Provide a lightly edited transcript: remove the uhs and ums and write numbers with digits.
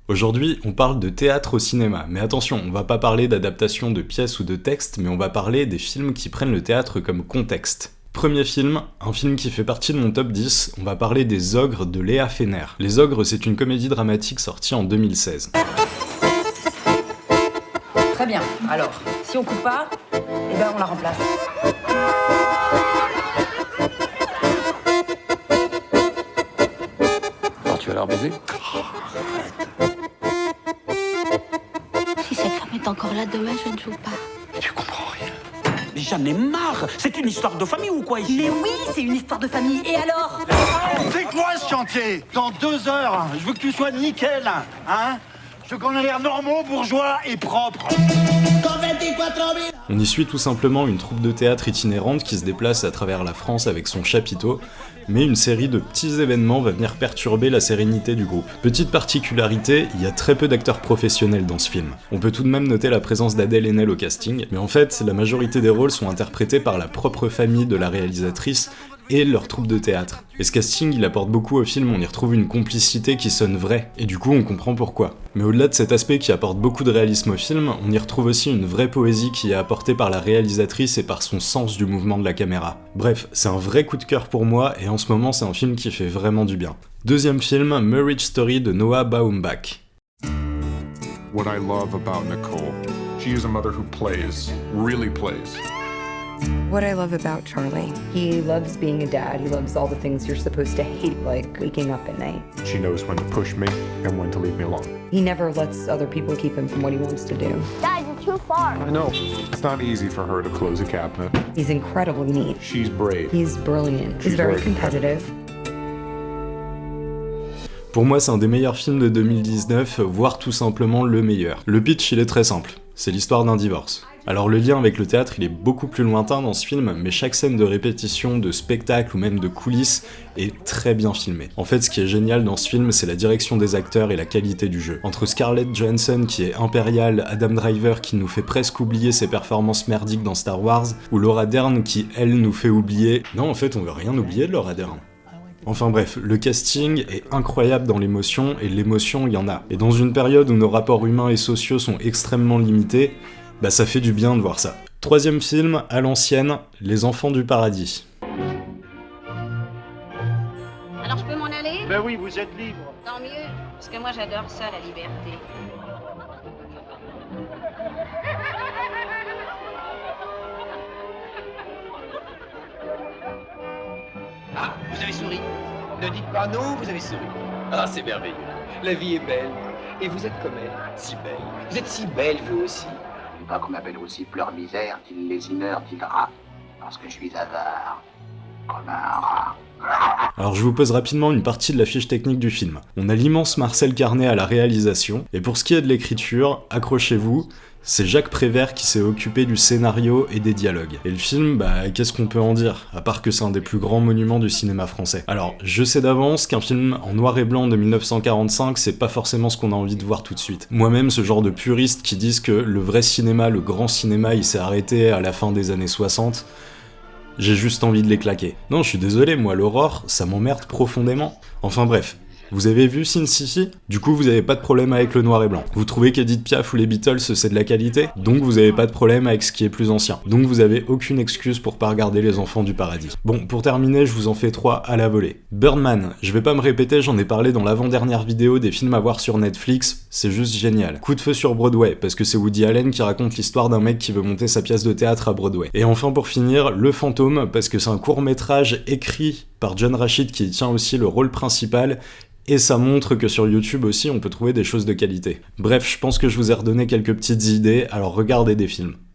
Aujourd'hui, on parle de théâtre au cinéma, mais attention, on va pas parler d'adaptation de pièces ou de textes, mais on va parler des films qui prennent le théâtre comme contexte. Premier film, un film qui fait partie de mon top 10, on va parler des Ogres de Léa Fener. Les Ogres, c'est une comédie dramatique sortie en 2016. Très bien, alors, si on coupe pas, eh ben on la remplace. Alors tu vas leur baiser ? Si cette femme est encore là demain, je ne joue pas. Tu comprends rien. Mais j'en ai marre. C'est une histoire de famille ou quoi ici ? Mais oui, c'est une histoire de famille, et alors ? C'est quoi ce chantier ? Dans 2 heures, je veux que tu sois nickel, hein ? Je veux qu'on ait l'air normaux, bourgeois et propre. On y suit tout simplement une troupe de théâtre itinérante qui se déplace à travers la France avec son chapiteau, mais une série de petits événements va venir perturber la sérénité du groupe. Petite particularité, il y a très peu d'acteurs professionnels dans ce film. On peut tout de même noter la présence d'Adèle Haenel au casting, mais en fait, la majorité des rôles sont interprétés par la propre famille de la réalisatrice et leur troupe de théâtre. Et ce casting, il apporte beaucoup au film, on y retrouve une complicité qui sonne vraie, et du coup on comprend pourquoi. Mais au-delà de cet aspect qui apporte beaucoup de réalisme au film, on y retrouve aussi une vraie poésie qui est apportée par la réalisatrice et par son sens du mouvement de la caméra. Bref, c'est un vrai coup de cœur pour moi, et en ce moment c'est un film qui fait vraiment du bien. Deuxième film, Marriage Story de Noah Baumbach. What I love about Nicole, she is a mother who plays, really plays. What I love about Charlie, he loves being a dad. He loves all the things you're supposed to hate, like waking up at night. She knows when to push me and when to leave me alone. He never lets other people keep him from what he wants to do. Dad, you're too far. I know. It's not easy for her to close a cabinet. He's incredibly neat. She's brave. He's brilliant. He's very competitive. Pour moi, c'est un des meilleurs films de 2019, voire tout simplement le meilleur. Le pitch, il est très simple. C'est l'histoire d'un divorce. Alors le lien avec le théâtre, il est beaucoup plus lointain dans ce film, mais chaque scène de répétition, de spectacle ou même de coulisses est très bien filmée. En fait, ce qui est génial dans ce film, c'est la direction des acteurs et la qualité du jeu. Entre Scarlett Johansson qui est impériale, Adam Driver qui nous fait presque oublier ses performances merdiques dans Star Wars, ou Laura Dern qui, elle, nous fait oublier... Non, en fait, on veut rien oublier de Laura Dern. Enfin bref, le casting est incroyable dans l'émotion, et l'émotion, il y en a. Et dans une période où nos rapports humains et sociaux sont extrêmement limités, bah ça fait du bien de voir ça. Troisième film, à l'ancienne, Les Enfants du Paradis. Alors je peux m'en aller ? Ben oui, vous êtes libre. Tant mieux, parce que moi j'adore ça, la liberté. Ah, vous avez souri. Ne dites pas non, vous avez souri. Ah, c'est merveilleux. La vie est belle. Et vous êtes comme elle, si belle. Vous êtes si belle, vous aussi. Pas qu'on m'appelle aussi pleure-misère, dit le lésineur, dit le rat, parce que je suis avare, comme un rat. Alors je vous pose rapidement une partie de la fiche technique du film. On a l'immense Marcel Carnet à la réalisation, et pour ce qui est de l'écriture, accrochez-vous, c'est Jacques Prévert qui s'est occupé du scénario et des dialogues. Et le film, bah qu'est-ce qu'on peut en dire, à part que c'est un des plus grands monuments du cinéma français. Alors, je sais d'avance qu'un film en noir et blanc de 1945, c'est pas forcément ce qu'on a envie de voir tout de suite. Moi-même, ce genre de puristes qui disent que le vrai cinéma, le grand cinéma, il s'est arrêté à la fin des années 60, j'ai juste envie de les claquer. Non, je suis désolé, moi, l'aurore, ça m'emmerde profondément. Enfin bref. Vous avez vu Sin City ? Du coup, vous avez pas de problème avec le noir et blanc. Vous trouvez qu'Edith Piaf ou les Beatles, c'est de la qualité ? Donc vous avez pas de problème avec ce qui est plus ancien. Donc vous avez aucune excuse pour pas regarder Les Enfants du Paradis. Bon, pour terminer, je vous en fais 3 à la volée. Birdman, je vais pas me répéter, j'en ai parlé dans l'avant-dernière vidéo des films à voir sur Netflix, c'est juste génial. Coup de feu sur Broadway, parce que c'est Woody Allen qui raconte l'histoire d'un mec qui veut monter sa pièce de théâtre à Broadway. Et enfin pour finir, Le Fantôme, parce que c'est un court-métrage écrit par John Rashid qui y tient aussi le rôle principal, et ça montre que sur YouTube aussi on peut trouver des choses de qualité. Bref, je pense que je vous ai redonné quelques petites idées, alors regardez des films.